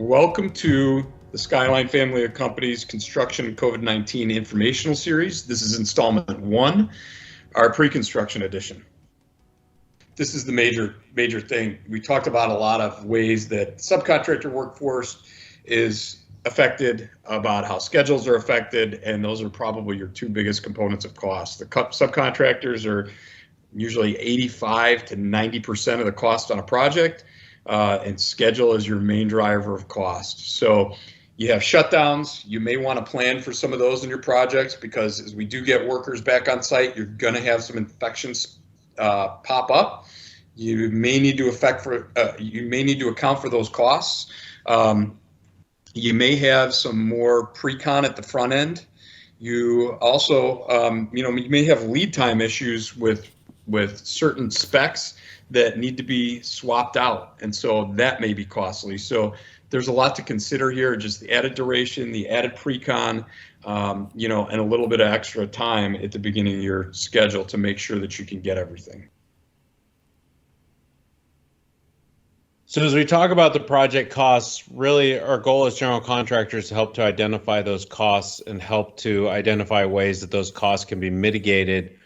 Welcome to the Skyline family of companies construction and COVID-19 informational series. This is installment 1, our pre-construction edition. This is the major thing. We talked about a lot of ways that subcontractor workforce is affected, about how schedules are affected, and those are probably your two biggest components of cost. The subcontractors are usually 85 to 90% of the cost on a project. And schedule is your main driver of cost. So you have shutdowns. You may want to plan for some of those in your projects, because as we do get workers back on site, you're going to have some infections pop up. You may need to account for those costs. You may have some more pre-con at the front end. You also, you may have lead time issues with certain specs that need to be swapped out, and so that may be costly. So there's a lot to consider here, just the added duration, the added pre-con, and a little bit of extra time at the beginning of your schedule to make sure that you can get everything. So as we talk about the project costs, really our goal as general contractors is to help to identify those costs and help to identify ways that those costs can be mitigated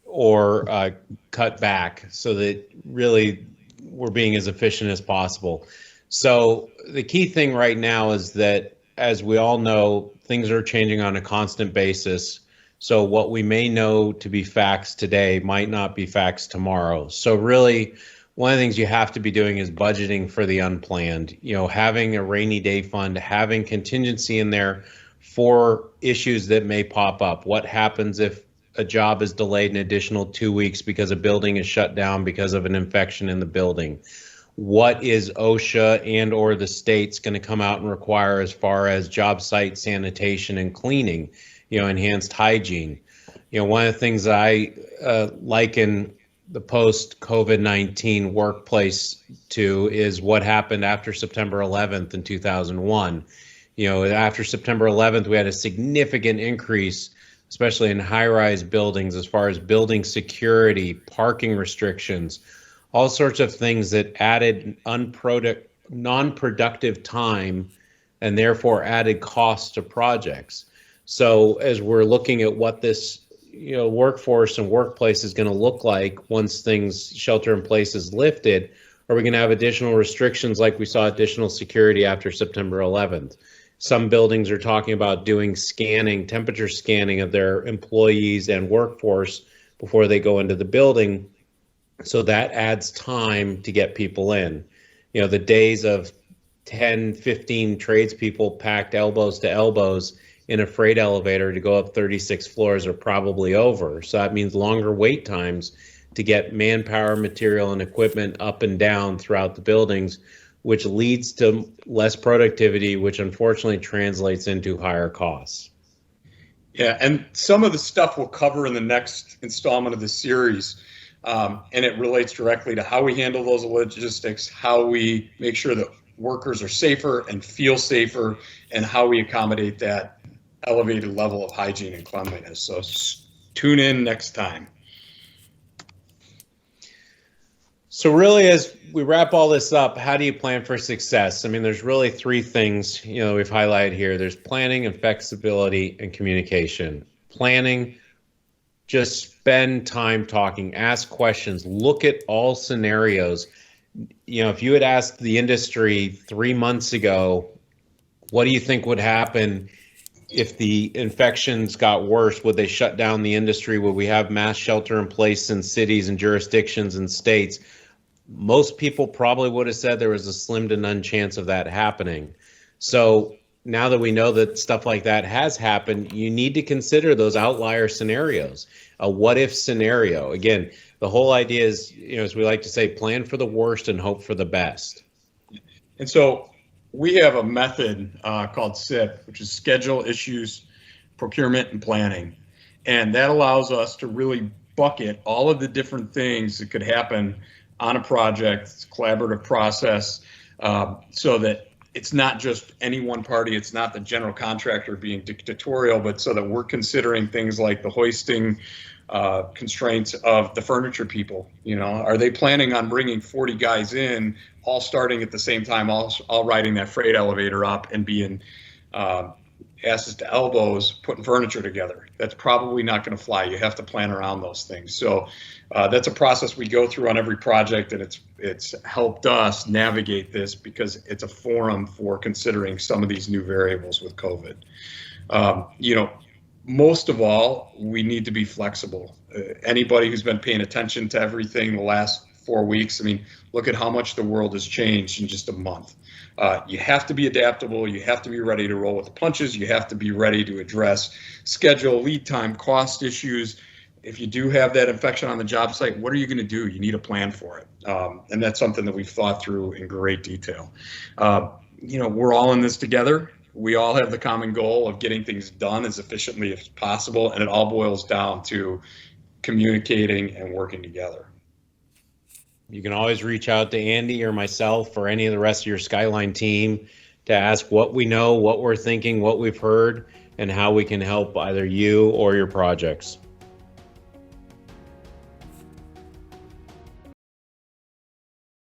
or cut back, so that really we're being as efficient as possible. So the key thing right now is that, as we all know, things are changing on a constant basis. So what we may know to be facts today might not be facts tomorrow. So really, one of the things you have to be doing is budgeting for the unplanned. Having a rainy day fund, having contingency in there for issues that may pop up. What happens if a job is delayed an additional 2 weeks because a building is shut down because of an infection in the building? What is OSHA and or the state's going to come out and require as far as job site sanitation and cleaning, enhanced hygiene? One of the things I liken the post-COVID-19 workplace to is what happened after September 11th in 2001. After September 11th, we had a significant increase, especially in high-rise buildings, as far as building security, parking restrictions, all sorts of things that added non-productive time and therefore added costs to projects. So as we're looking at what this workforce and workplace is going to look like once things shelter in place is lifted, are we going to have additional restrictions like we saw additional security after September 11th? Some buildings are talking about doing temperature scanning of their employees and workforce before they go into the building. So that adds time to get people in. The days of 10, 15 tradespeople packed elbows to elbows in a freight elevator to go up 36 floors are probably over. So that means longer wait times to get manpower, material, and equipment up and down throughout the buildings, which leads to less productivity, which unfortunately translates into higher costs. Yeah, and some of the stuff we'll cover in the next installment of the series, and it relates directly to how we handle those logistics, how we make sure that workers are safer and feel safer, and how we accommodate that elevated level of hygiene and cleanliness. So tune in next time. So really, as we wrap all this up, how do you plan for success? I mean, there's really 3 things, we've highlighted here. There's planning and flexibility and communication. Planning, just spend time talking, ask questions, look at all scenarios. If you had asked the industry 3 months ago, what do you think would happen if the infections got worse? Would they shut down the industry? Would we have mass shelter in place in cities and jurisdictions and states? Most people probably would have said there was a slim to none chance of that happening. So now that we know that stuff like that has happened, you need to consider those outlier scenarios. A what if scenario. Again, the whole idea is, as we like to say, plan for the worst and hope for the best. And so we have a method called SIP, which is Schedule, Issues, Procurement, and Planning. And that allows us to really bucket all of the different things that could happen on a project. It's a collaborative process, so that it's not just any one party. It's not the general contractor being dictatorial, but so that we're considering things like the hoisting constraints of the furniture people. You know, are they planning on bringing 40 guys in, all starting at the same time, all riding that freight elevator up and being asses to elbows putting furniture together? That's probably not going to fly. You have to plan around those things. So that's a process we go through on every project, and it's helped us navigate this because it's a forum for considering some of these new variables with COVID. You know, most of all, we need to be flexible. Anybody who's been paying attention to everything the last 4 weeks, I mean, look at how much the world has changed in just a month. You have to be adaptable. You have to be ready to roll with the punches. You have to be ready to address schedule, lead time, cost issues. If you do have that infection on the job site, what are you going to do? You need a plan for it. And that's something that we've thought through in great detail. You know, we're all in this together. We all have the common goal of getting things done as efficiently as possible, and it all boils down to communicating and working together. You can always reach out to Andy or myself or any of the rest of your Skyline team to ask what we know, what we're thinking, what we've heard, and how we can help either you or your projects.